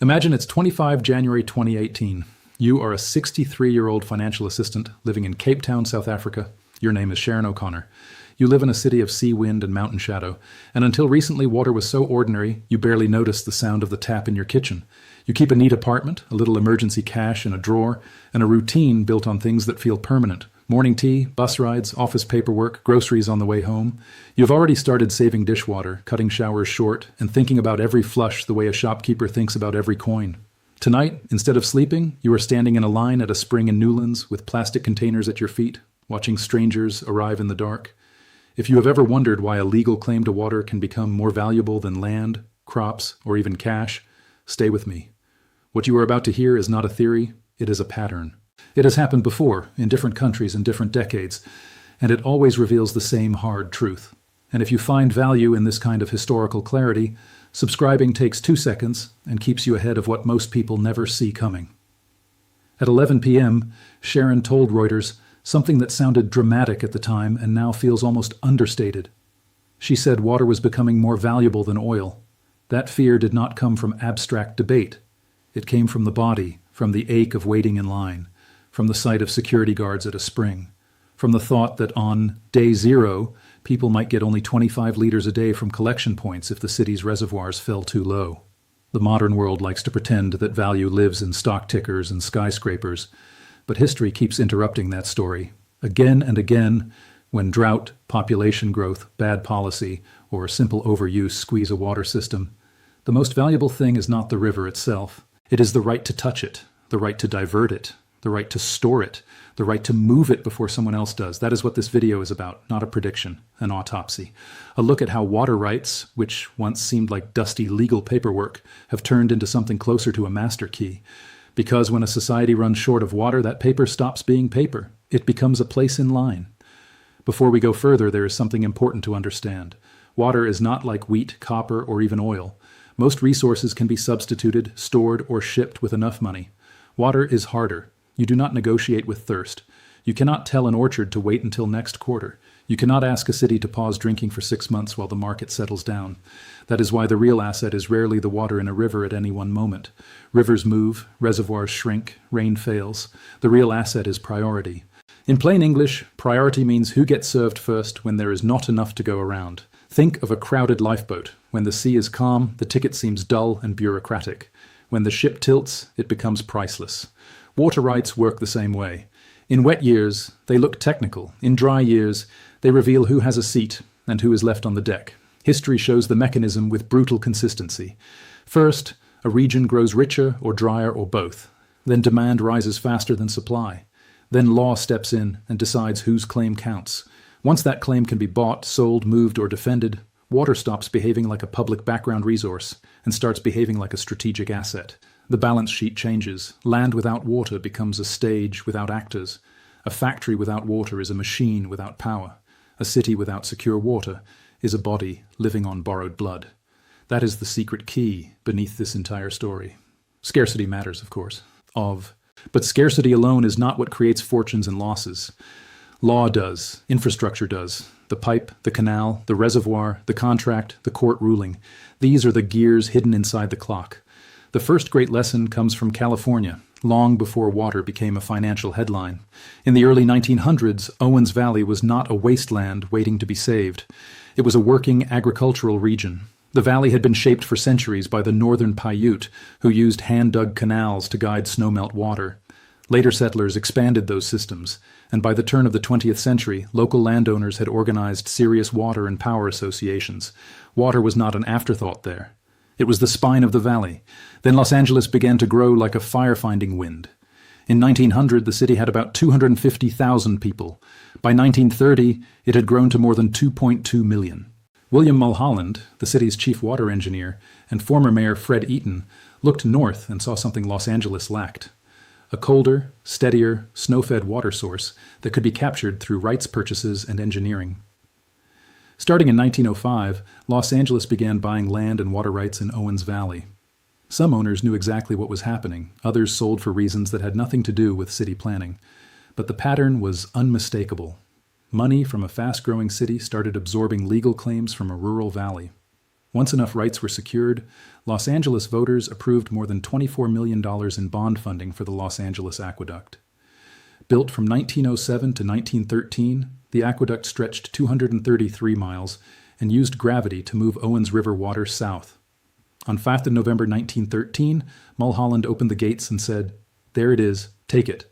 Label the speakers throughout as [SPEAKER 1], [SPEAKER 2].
[SPEAKER 1] Imagine it's 25 January 2018. You are a 63-year-old financial assistant living in Cape Town, South Africa. Your name is Sharon O'Connor. You live in a city of sea, wind, and mountain shadow, and until recently water was so ordinary you barely noticed the sound of the tap in your kitchen. You keep a neat apartment, a little emergency cash in a drawer, and a routine built on things that feel permanent. Morning tea, bus rides, office paperwork, groceries on the way home. You've already started saving dishwater, cutting showers short, and thinking about every flush the way a shopkeeper thinks about every coin. Tonight, instead of sleeping, you are standing in a line at a spring in Newlands with plastic containers at your feet, watching strangers arrive in the dark. If you have ever wondered why a legal claim to water can become more valuable than land, crops, or even cash, stay with me. What you are about to hear is not a theory, it is a pattern. It has happened before, in different countries in different decades, and it always reveals the same hard truth. And if you find value in this kind of historical clarity, subscribing takes 2 seconds and keeps you ahead of what most people never see coming. At 11 p.m., Sharon told Reuters something that sounded dramatic at the time and now feels almost understated. She said water was becoming more valuable than oil. That fear did not come from abstract debate. It came from the body, from the ache of waiting in line, from the sight of security guards at a spring, from the thought that on day zero, people might get only 25 liters a day from collection points if the city's reservoirs fell too low. The modern world likes to pretend that value lives in stock tickers and skyscrapers, but history keeps interrupting that story. Again and again, when drought, population growth, bad policy, or simple overuse squeeze a water system, the most valuable thing is not the river itself. It is the right to touch it, the right to divert it, the right to store it, the right to move it before someone else does. That is what this video is about, not a prediction, an autopsy. A look at how water rights, which once seemed like dusty legal paperwork, have turned into something closer to a master key. Because when a society runs short of water, that paper stops being paper. It becomes a place in line. Before we go further, there is something important to understand. Water is not like wheat, copper, or even oil. Most resources can be substituted, stored, or shipped with enough money. Water is harder. You do not negotiate with thirst. You cannot tell an orchard to wait until next quarter. You cannot ask a city to pause drinking for 6 months while the market settles down. That is why the real asset is rarely the water in a river at any one moment. Rivers move, reservoirs shrink, rain fails. The real asset is priority. In plain English, priority means who gets served first when there is not enough to go around. Think of a crowded lifeboat. When the sea is calm, the ticket seems dull and bureaucratic. When the ship tilts, it becomes priceless. Water rights work the same way. In wet years, they look technical. In dry years, they reveal who has a seat and who is left on the deck. History shows the mechanism with brutal consistency. First, a region grows richer or drier or both. Then demand rises faster than supply. Then law steps in and decides whose claim counts. Once that claim can be bought, sold, moved, or defended, water stops behaving like a public background resource and starts behaving like a strategic asset. The balance sheet changes. Land without water becomes a stage without actors. A factory without water is a machine without power. A city without secure water is a body living on borrowed blood. That is the secret key beneath this entire story. Scarcity matters, of course. But scarcity alone is not what creates fortunes and losses. Law does. Infrastructure does. The pipe, the canal, the reservoir, the contract, the court ruling. These are the gears hidden inside the clock. The first great lesson comes from California, long before water became a financial headline. In the early 1900s, Owens Valley was not a wasteland waiting to be saved. It was a working agricultural region. The valley had been shaped for centuries by the northern Paiute, who used hand-dug canals to guide snowmelt water. Later settlers expanded those systems, and by the turn of the 20th century, local landowners had organized serious water and power associations. Water was not an afterthought there. It was the spine of the valley. Then Los Angeles began to grow like a firefighting wind. In 1900, the city had about 250,000 people. By 1930, it had grown to more than 2.2 million. William Mulholland, the city's chief water engineer, and former mayor Fred Eaton, looked north and saw something Los Angeles lacked. A colder, steadier, snow-fed water source that could be captured through rights purchases and engineering. Starting in 1905, Los Angeles began buying land and water rights in Owens Valley. Some owners knew exactly what was happening, others sold for reasons that had nothing to do with city planning. But the pattern was unmistakable. Money from a fast-growing city started absorbing legal claims from a rural valley. Once enough rights were secured, Los Angeles voters approved more than $24 million in bond funding for the Los Angeles Aqueduct. Built from 1907 to 1913, the aqueduct stretched 233 miles and used gravity to move Owens River water south. On 5th of November 1913, Mulholland opened the gates and said, "There it is, take it."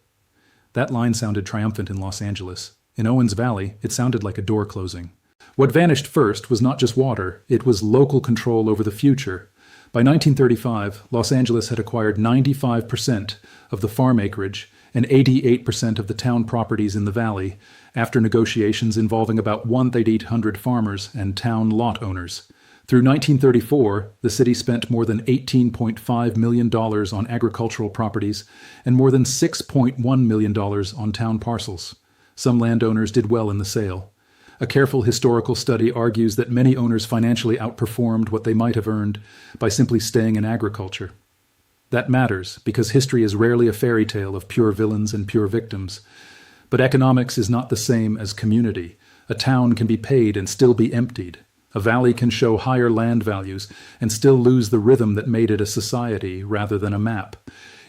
[SPEAKER 1] That line sounded triumphant in Los Angeles. In Owens Valley, it sounded like a door closing. What vanished first was not just water, it was local control over the future. By 1935, Los Angeles had acquired 95% of the farm acreage and 88% of the town properties in the valley, after negotiations involving about 1,800 farmers and town lot owners. Through 1934, the city spent more than $18.5 million on agricultural properties and more than $6.1 million on town parcels. Some landowners did well in the sale. A careful historical study argues that many owners financially outperformed what they might have earned by simply staying in agriculture. That matters, because history is rarely a fairy tale of pure villains and pure victims. But economics is not the same as community. A town can be paid and still be emptied. A valley can show higher land values and still lose the rhythm that made it a society rather than a map.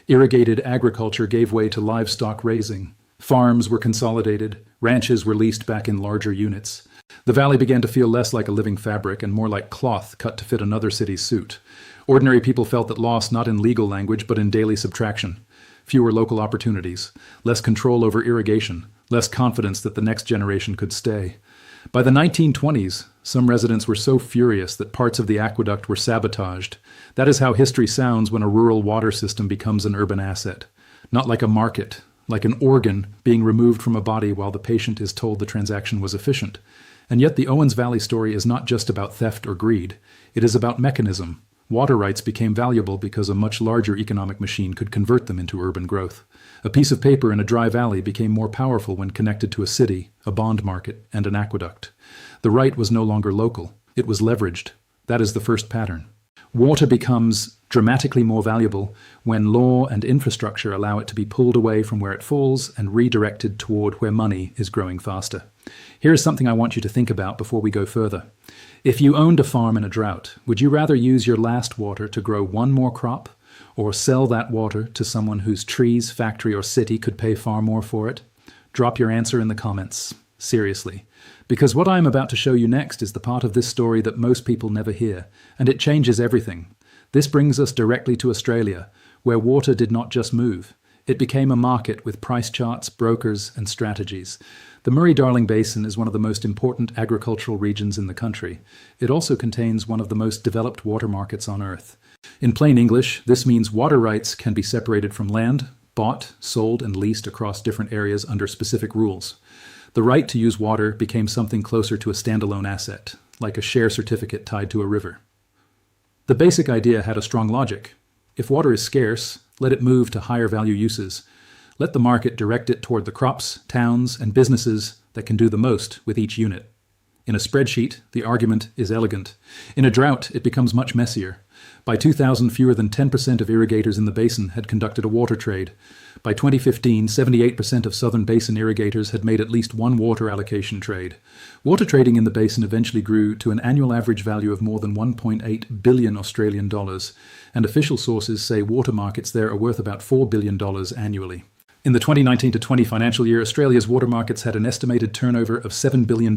[SPEAKER 1] Irrigated agriculture gave way to livestock raising. Farms were consolidated. Ranches were leased back in larger units. The valley began to feel less like a living fabric and more like cloth cut to fit another city's suit. Ordinary people felt that loss not in legal language but in daily subtraction. Fewer local opportunities, less control over irrigation, less confidence that the next generation could stay. By the 1920s, some residents were so furious that parts of the aqueduct were sabotaged. That is how history sounds when a rural water system becomes an urban asset. Not like a market, like an organ being removed from a body while the patient is told the transaction was efficient. And yet the Owens Valley story is not just about theft or greed. It is about mechanism. Water rights became valuable because a much larger economic machine could convert them into urban growth. A piece of paper in a dry valley became more powerful when connected to a city, a bond market, and an aqueduct. The right was no longer local. It was leveraged. That is the first pattern. Water becomes dramatically more valuable when law and infrastructure allow it to be pulled away from where it falls and redirected toward where money is growing faster. Here is something I want you to think about before we go further. If you owned a farm in a drought, would you rather use your last water to grow one more crop, or sell that water to someone whose trees, factory, or city could pay far more for it? Drop your answer in the comments. Seriously. Because what I am about to show you next is the part of this story that most people never hear, and it changes everything. This brings us directly to Australia, where water did not just move. It became a market with price charts, brokers, and strategies. The Murray-Darling Basin is one of the most important agricultural regions in the country. It also contains one of the most developed water markets on Earth. In plain English, this means water rights can be separated from land, bought, sold, and leased across different areas under specific rules. The right to use water became something closer to a standalone asset, like a share certificate tied to a river. The basic idea had a strong logic. If water is scarce, let it move to higher value uses. Let the market direct it toward the crops, towns, and businesses that can do the most with each unit. In a spreadsheet, the argument is elegant. In a drought, it becomes much messier. By 2000, fewer than 10% of irrigators in the basin had conducted a water trade. By 2015, 78% of southern basin irrigators had made at least one water allocation trade. Water trading in the basin eventually grew to an annual average value of more than 1.8 billion Australian dollars, and official sources say water markets there are worth about $4 billion annually. In the 2019 to 20 financial year, Australia's water markets had an estimated turnover of $7 billion.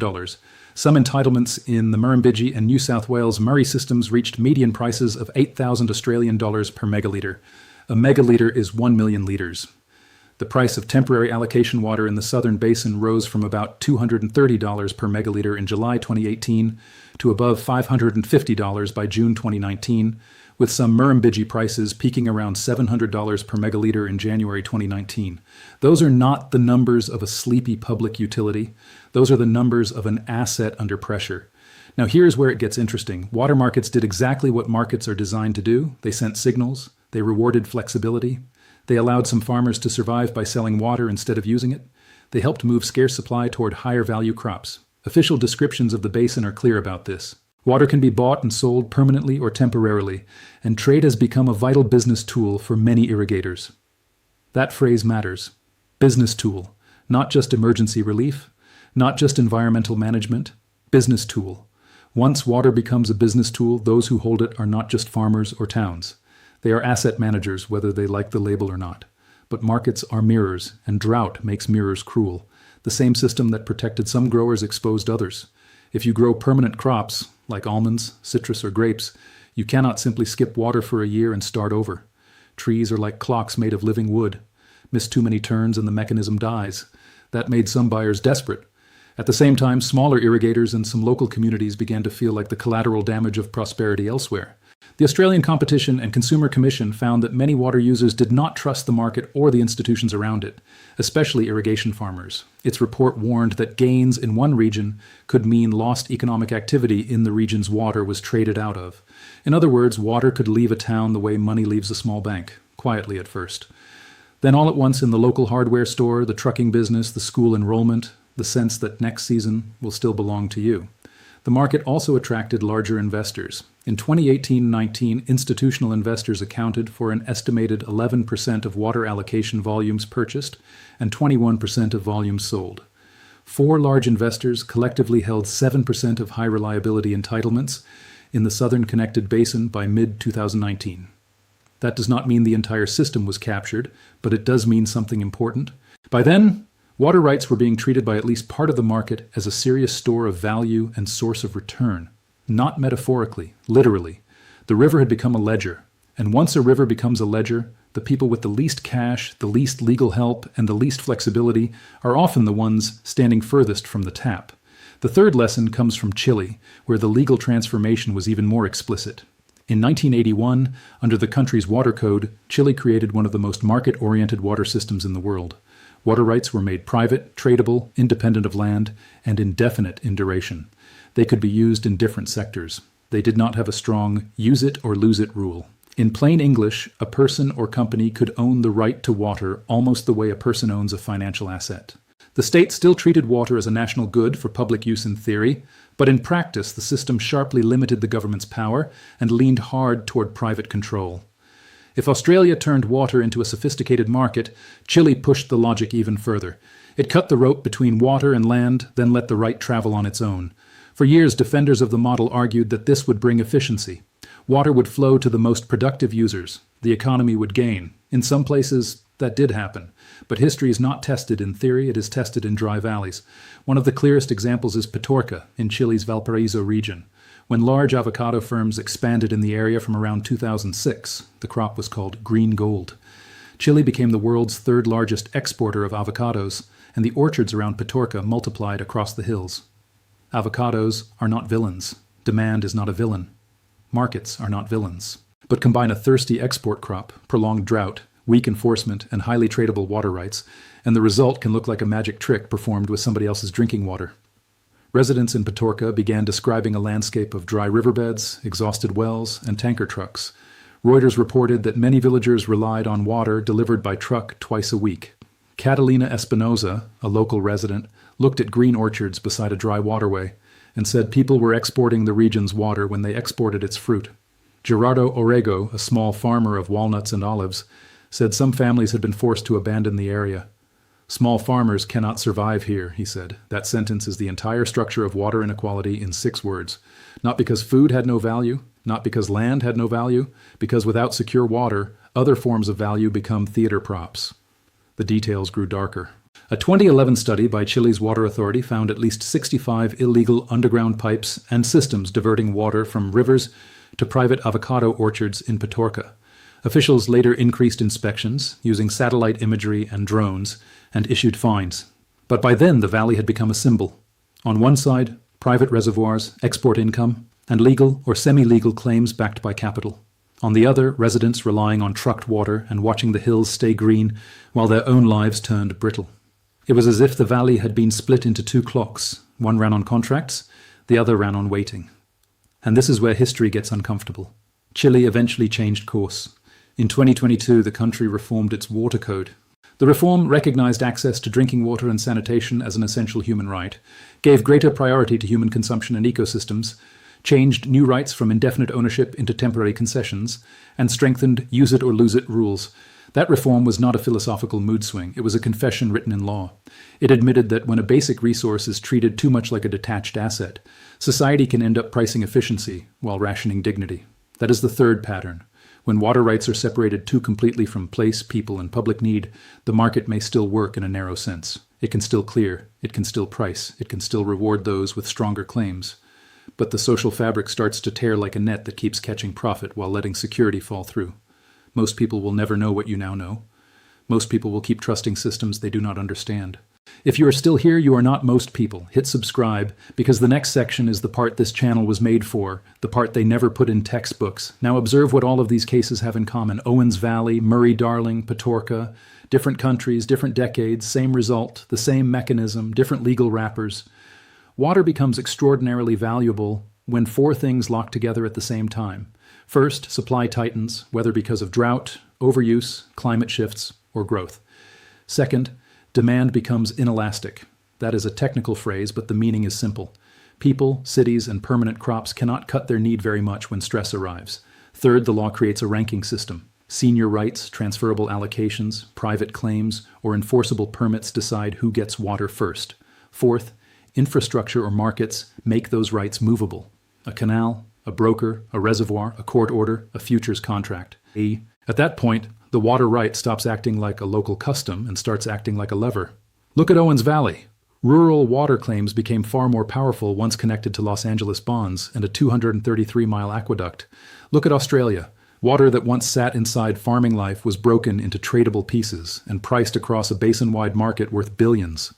[SPEAKER 1] Some entitlements in the Murrumbidgee and New South Wales Murray systems reached median prices of 8,000 Australian dollars per megalitre. A megalitre is 1 million litres. The price of temporary allocation water in the southern basin rose from about $230 per megalitre in July 2018 to above $550 by June 2019, with some Murrumbidgee prices peaking around $700 per megalitre in January 2019. Those are not the numbers of a sleepy public utility. Those are the numbers of an asset under pressure. Now here's where it gets interesting. Water markets did exactly what markets are designed to do. They sent signals. They rewarded flexibility. They allowed some farmers to survive by selling water instead of using it. They helped move scarce supply toward higher value crops. Official descriptions of the basin are clear about this. Water can be bought and sold permanently or temporarily, and trade has become a vital business tool for many irrigators. That phrase matters. Business tool. Not just emergency relief, not just environmental management. Business tool. Once water becomes a business tool, those who hold it are not just farmers or towns. They are asset managers, whether they like the label or not. But markets are mirrors, and drought makes mirrors cruel. The same system that protected some growers exposed others. If you grow permanent crops, like almonds, citrus, or grapes, you cannot simply skip water for a year and start over. Trees are like clocks made of living wood. Miss too many turns and the mechanism dies. That made some buyers desperate. At the same time, smaller irrigators and some local communities began to feel like the collateral damage of prosperity elsewhere. The Australian Competition and Consumer Commission found that many water users did not trust the market or the institutions around it, especially irrigation farmers. Its report warned that gains in one region could mean lost economic activity in the region's water was traded out of. In other words, water could leave a town the way money leaves a small bank, quietly at first. Then all at once in the local hardware store, the trucking business, the school enrollment, the sense that next season will still belong to you. The market also attracted larger investors. In 2018-19, institutional investors accounted for an estimated 11% of water allocation volumes purchased and 21% of volumes sold. 4 large investors collectively held 7% of high reliability entitlements in the Southern Connected Basin by mid-2019. That does not mean the entire system was captured, but it does mean something important. By then, water rights were being treated by at least part of the market as a serious store of value and source of return. Not metaphorically, literally. The river had become a ledger. And once a river becomes a ledger, the people with the least cash, the least legal help, and the least flexibility are often the ones standing furthest from the tap. The third lesson comes from Chile, where the legal transformation was even more explicit. In 1981, under the country's water code, Chile created one of the most market-oriented water systems in the world. Water rights were made private, tradable, independent of land, and indefinite in duration. They could be used in different sectors. They did not have a strong use it or lose it rule. In plain English, a person or company could own the right to water almost the way a person owns a financial asset. The state still treated water as a national good for public use in theory, but in practice the system sharply limited the government's power and leaned hard toward private control. If Australia turned water into a sophisticated market, Chile pushed the logic even further. It cut the rope between water and land, then let the right travel on its own. For years, defenders of the model argued that this would bring efficiency. Water would flow to the most productive users. The economy would gain. In some places, that did happen. But history is not tested in theory, it is tested in dry valleys. One of the clearest examples is Petorca, in Chile's Valparaiso region. When large avocado firms expanded in the area from around 2006, the crop was called green gold. Chile became the world's third largest exporter of avocados, and the orchards around Petorca multiplied across the hills. Avocados are not villains. Demand is not a villain. Markets are not villains. But combine a thirsty export crop, prolonged drought, weak enforcement, and highly tradable water rights, and the result can look like a magic trick performed with somebody else's drinking water. Residents in Petorca began describing a landscape of dry riverbeds, exhausted wells, and tanker trucks. Reuters reported that many villagers relied on water delivered by truck twice a week. Catalina Espinoza, a local resident, looked at green orchards beside a dry waterway and said people were exporting the region's water when they exported its fruit. Gerardo Orrego, a small farmer of walnuts and olives, said some families had been forced to abandon the area. Small farmers cannot survive here, he said. That sentence is the entire structure of water inequality in 6 words. Not because food had no value, not because land had no value, because without secure water, other forms of value become theater props. The details grew darker. A 2011 study by Chile's Water Authority found at least 65 illegal underground pipes and systems diverting water from rivers to private avocado orchards in Petorca. Officials later increased inspections using satellite imagery and drones and issued fines. But by then the valley had become a symbol. On one side, private reservoirs, export income, and legal or semi-legal claims backed by capital. On the other, residents relying on trucked water and watching the hills stay green while their own lives turned brittle. It was as if the valley had been split into 2 clocks. One ran on contracts, the other ran on waiting. And this is where history gets uncomfortable. Chile eventually changed course. In 2022, the country reformed its water code. The reform recognized access to drinking water and sanitation as an essential human right, gave greater priority to human consumption and ecosystems, changed new rights from indefinite ownership into temporary concessions, and strengthened use it or lose it rules. That reform was not a philosophical mood swing. It was a confession written in law. It admitted that when a basic resource is treated too much like a detached asset, society can end up pricing efficiency while rationing dignity. That is the third pattern. When water rights are separated too completely from place, people, and public need, the market may still work in a narrow sense. It can still clear, it can still price, it can still reward those with stronger claims. But the social fabric starts to tear like a net that keeps catching profit while letting security fall through. Most people will never know what you now know. Most people will keep trusting systems they do not understand. If you are still here, you are not most people. Hit subscribe, because the next section is the part this channel was made for, the part they never put in textbooks. Now observe what all of these cases have in common. Owens Valley, Murray-Darling, Petorca, different countries, different decades, same result, the same mechanism, different legal wrappers. Water becomes extraordinarily valuable when four things lock together at the same time. First, supply tightens, whether because of drought, overuse, climate shifts, or growth. Second, demand becomes inelastic. That is a technical phrase, but the meaning is simple. People, cities, and permanent crops cannot cut their need very much when stress arrives. Third, the law creates a ranking system. Senior rights, transferable allocations, private claims, or enforceable permits decide who gets water first. Fourth, infrastructure or markets make those rights movable. A canal, a broker, a reservoir, a court order, a futures contract. At that point, the water right stops acting like a local custom and starts acting like a lever. Look at Owens Valley. Rural water claims became far more powerful once connected to Los Angeles bonds and a 233-mile aqueduct. Look at Australia. Water that once sat inside farming life was broken into tradable pieces and priced across a basin-wide market worth billions.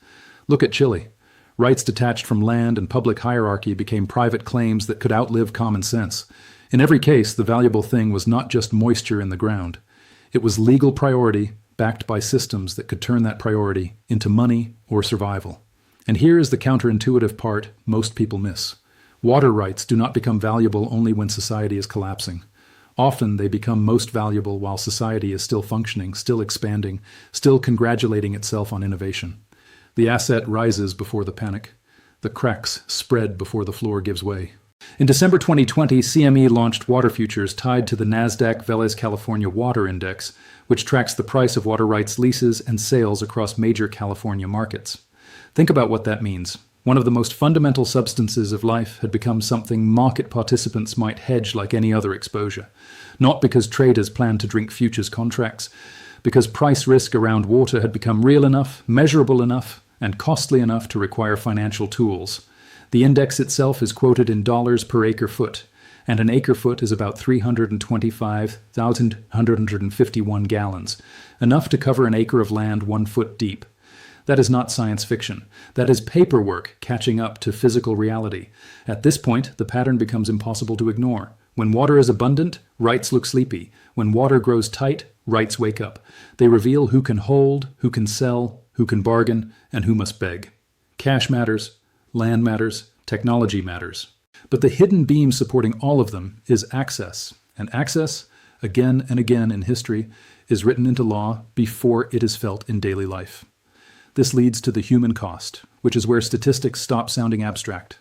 [SPEAKER 1] Look at Chile. Rights detached from land and public hierarchy became private claims that could outlive common sense. In every case, the valuable thing was not just moisture in the ground. It was legal priority backed by systems that could turn that priority into money or survival. And here is the counterintuitive part most people miss. Water rights do not become valuable only when society is collapsing. Often they become most valuable while society is still functioning, still expanding, still congratulating itself on innovation. The asset rises before the panic. The cracks spread before the floor gives way. In December 2020, CME launched water futures tied to the Nasdaq Vélez California Water Index, which tracks the price of water rights leases and sales across major California markets. Think about what that means. One of the most fundamental substances of life had become something market participants might hedge like any other exposure. Not because traders planned to drink futures contracts, because price risk around water had become real enough, measurable enough, and costly enough to require financial tools. The index itself is quoted in dollars per acre foot, and an acre foot is about 325,151 gallons, enough to cover an acre of land 1 foot deep. That is not science fiction. That is paperwork catching up to physical reality. At this point, the pattern becomes impossible to ignore. When water is abundant, rights look sleepy. When water grows tight, rights wake up. They reveal who can hold, who can sell, who can bargain, and who must beg. Cash matters, land matters, technology matters. But the hidden beam supporting all of them is access. And access, again and again in history, is written into law before it is felt in daily life. This leads to the human cost, which is where statistics stop sounding abstract.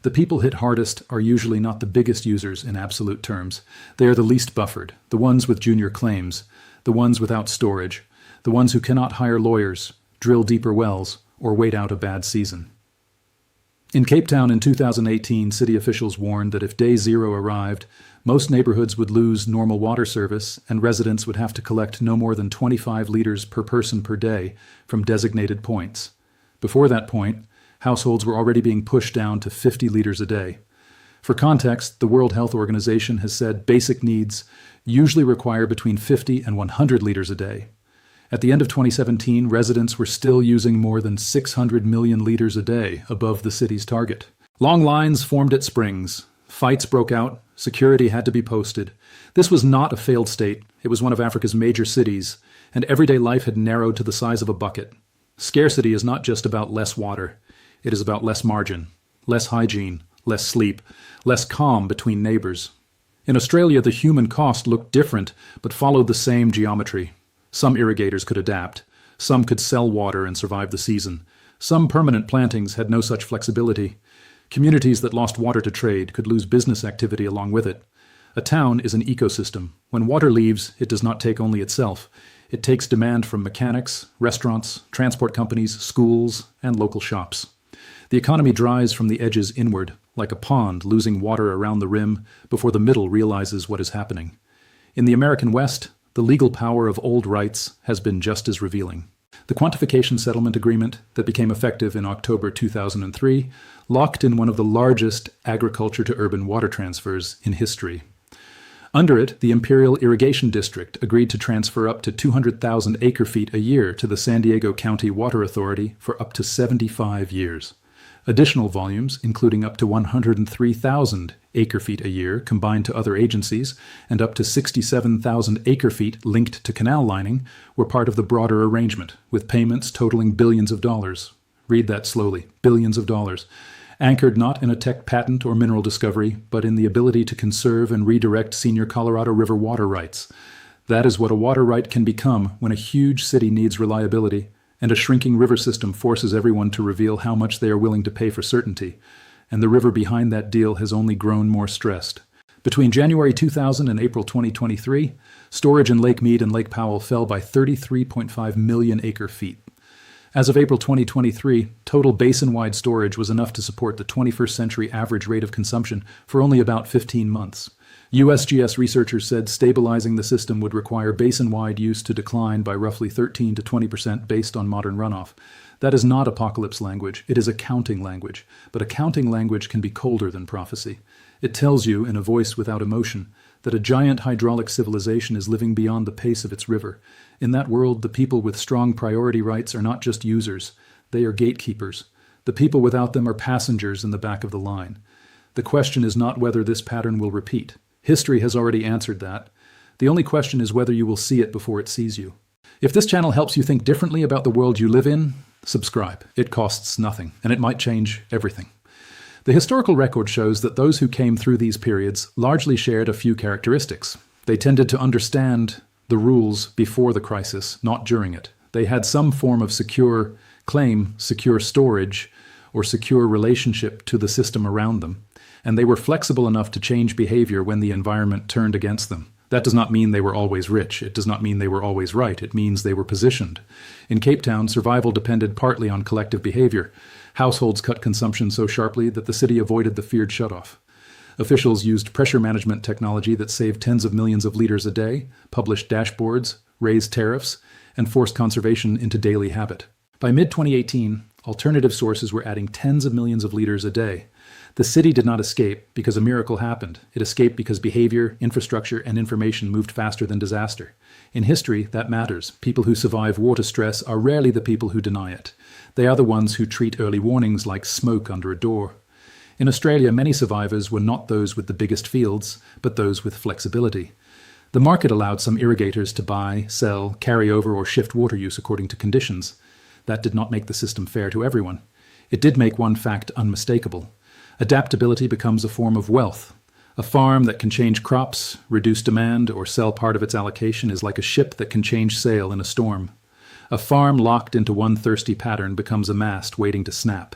[SPEAKER 1] The people hit hardest are usually not the biggest users in absolute terms. They are the least buffered, the ones with junior claims, the ones without storage, the ones who cannot hire lawyers, drill deeper wells, or wait out a bad season. In Cape Town in 2018, city officials warned that if day zero arrived, most neighborhoods would lose normal water service and residents would have to collect no more than 25 liters per person per day from designated points. Before that point, households were already being pushed down to 50 liters a day. For context, the World Health Organization has said basic needs usually require between 50 and 100 liters a day. At the end of 2017, residents were still using more than 600 million liters a day above the city's target. Long lines formed at springs. Fights broke out. Security had to be posted. This was not a failed state. It was one of Africa's major cities, and everyday life had narrowed to the size of a bucket. Scarcity is not just about less water. It is about less margin, less hygiene, less sleep, less calm between neighbors. In Australia, the human cost looked different, but followed the same geometry. Some irrigators could adapt. Some could sell water and survive the season. Some permanent plantings had no such flexibility. Communities that lost water to trade could lose business activity along with it. A town is an ecosystem. When water leaves, it does not take only itself. It takes demand from mechanics, restaurants, transport companies, schools, and local shops. The economy dries from the edges inward, like a pond losing water around the rim before the middle realizes what is happening. In the American West, the legal power of old rights has been just as revealing. The Quantification Settlement Agreement that became effective in October 2003 locked in one of the largest agriculture-to-urban water transfers in history. Under it, the Imperial Irrigation District agreed to transfer up to 200,000 acre-feet a year to the San Diego County Water Authority for up to 75 years. Additional volumes, including up to 103,000 acre-feet a year combined to other agencies, and up to 67,000 acre-feet linked to canal lining, were part of the broader arrangement, with payments totaling billions of dollars. Read that slowly, billions of dollars. Anchored not in a tech patent or mineral discovery, but in the ability to conserve and redirect senior Colorado River water rights. That is what a water right can become when a huge city needs reliability, and a shrinking river system forces everyone to reveal how much they are willing to pay for certainty, and the river behind that deal has only grown more stressed. Between January 2000 and April 2023, storage in Lake Mead and Lake Powell fell by 33.5 million acre-feet. As of April 2023, total basin-wide storage was enough to support the 21st century average rate of consumption for only about 15 months. USGS researchers said stabilizing the system would require basin-wide use to decline by roughly 13 to 20% based on modern runoff. That is not apocalypse language, it is accounting language. But accounting language can be colder than prophecy. It tells you, in a voice without emotion, that a giant hydraulic civilization is living beyond the pace of its river. In that world, the people with strong priority rights are not just users, they are gatekeepers. The people without them are passengers in the back of the line. The question is not whether this pattern will repeat. History has already answered that. The only question is whether you will see it before it sees you. If this channel helps you think differently about the world you live in, subscribe. It costs nothing, and it might change everything. The historical record shows that those who came through these periods largely shared a few characteristics. They tended to understand the rules before the crisis, not during it. They had some form of secure claim, secure storage, or secure relationship to the system around them. And they were flexible enough to change behavior when the environment turned against them. That does not mean they were always rich. It does not mean they were always right. It means they were positioned. In Cape Town, survival depended partly on collective behavior. Households cut consumption so sharply that the city avoided the feared shutoff. Officials used pressure management technology that saved tens of millions of liters a day, published dashboards, raised tariffs, and forced conservation into daily habit. By mid-2018, alternative sources were adding tens of millions of liters a day. The city did not escape because a miracle happened. It escaped because behavior, infrastructure, and information moved faster than disaster. In history, that matters. People who survive water stress are rarely the people who deny it. They are the ones who treat early warnings like smoke under a door. In Australia, many survivors were not those with the biggest fields, but those with flexibility. The market allowed some irrigators to buy, sell, carry over, or shift water use according to conditions. That did not make the system fair to everyone. It did make one fact unmistakable. Adaptability becomes a form of wealth. A farm that can change crops, reduce demand, or sell part of its allocation is like a ship that can change sail in a storm. A farm locked into one thirsty pattern becomes a mast waiting to snap.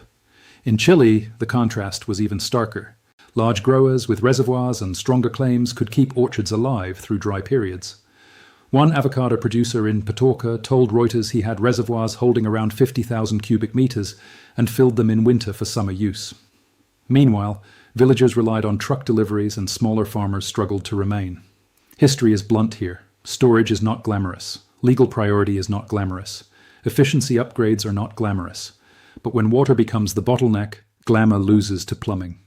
[SPEAKER 1] In Chile, the contrast was even starker. Large growers with reservoirs and stronger claims could keep orchards alive through dry periods. One avocado producer in Petorca told Reuters he had reservoirs holding around 50,000 cubic meters and filled them in winter for summer use. Meanwhile, villagers relied on truck deliveries and smaller farmers struggled to remain. History is blunt here. Storage is not glamorous. Legal priority is not glamorous. Efficiency upgrades are not glamorous. But when water becomes the bottleneck, glamour loses to plumbing.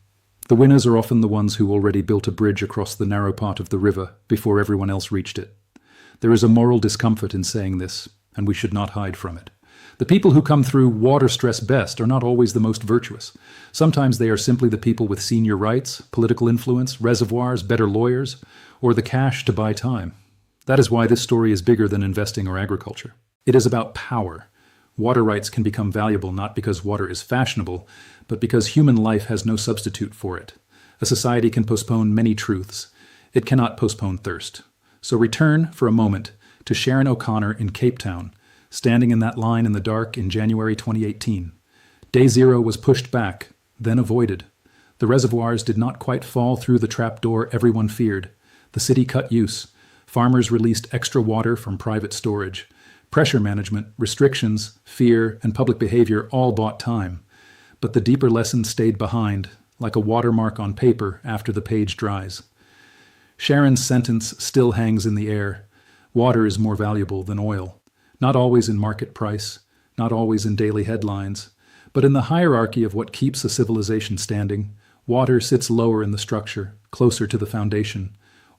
[SPEAKER 1] The winners are often the ones who already built a bridge across the narrow part of the river before everyone else reached it. There is a moral discomfort in saying this, and we should not hide from it. The people who come through water stress best are not always the most virtuous. Sometimes they are simply the people with senior rights, political influence, reservoirs, better lawyers, or the cash to buy time. That is why this story is bigger than investing or agriculture. It is about power. Water rights can become valuable not because water is fashionable, but because human life has no substitute for it. A society can postpone many truths. It cannot postpone thirst. So return for a moment to Sharon O'Connor in Cape Town, standing in that line in the dark in January 2018. Day zero was pushed back, then avoided. The reservoirs did not quite fall through the trapdoor everyone feared. The city cut use. Farmers released extra water from private storage. Pressure management, restrictions, fear, and public behavior all bought time. But the deeper lesson stayed behind, like a watermark on paper after the page dries. Sharon's sentence still hangs in the air. Water is more valuable than oil. Not always in market price, not always in daily headlines, but in the hierarchy of what keeps a civilization standing, water sits lower in the structure, closer to the foundation.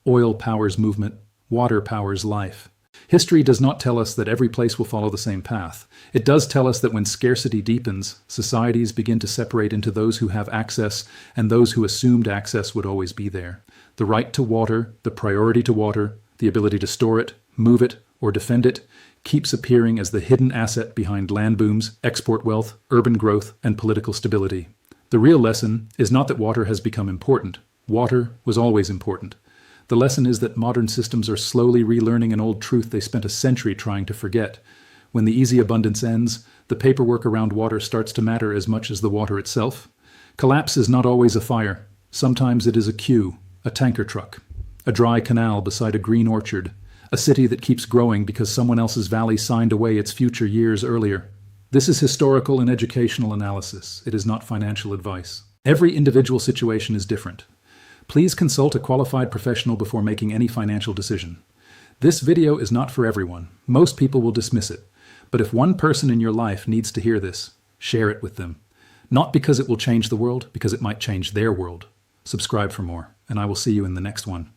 [SPEAKER 1] Oil powers movement, water powers life. History does not tell us that every place will follow the same path. It does tell us that when scarcity deepens, societies begin to separate into those who have access and those who assumed access would always be there. The right to water, the priority to water, the ability to store it, move it, or defend it, keeps appearing as the hidden asset behind land booms, export wealth, urban growth, and political stability. The real lesson is not that water has become important. Water was always important. The lesson is that modern systems are slowly relearning an old truth they spent a century trying to forget. When the easy abundance ends, the paperwork around water starts to matter as much as the water itself. Collapse is not always a fire. Sometimes it is a queue, a tanker truck, a dry canal beside a green orchard, a city that keeps growing because someone else's valley signed away its future years earlier. This is historical and educational analysis. It is not financial advice. Every individual situation is different. Please consult a qualified professional before making any financial decision. This video is not for everyone. Most people will dismiss it. But if one person in your life needs to hear this, share it with them. Not because it will change the world, because it might change their world. Subscribe for more, and I will see you in the next one.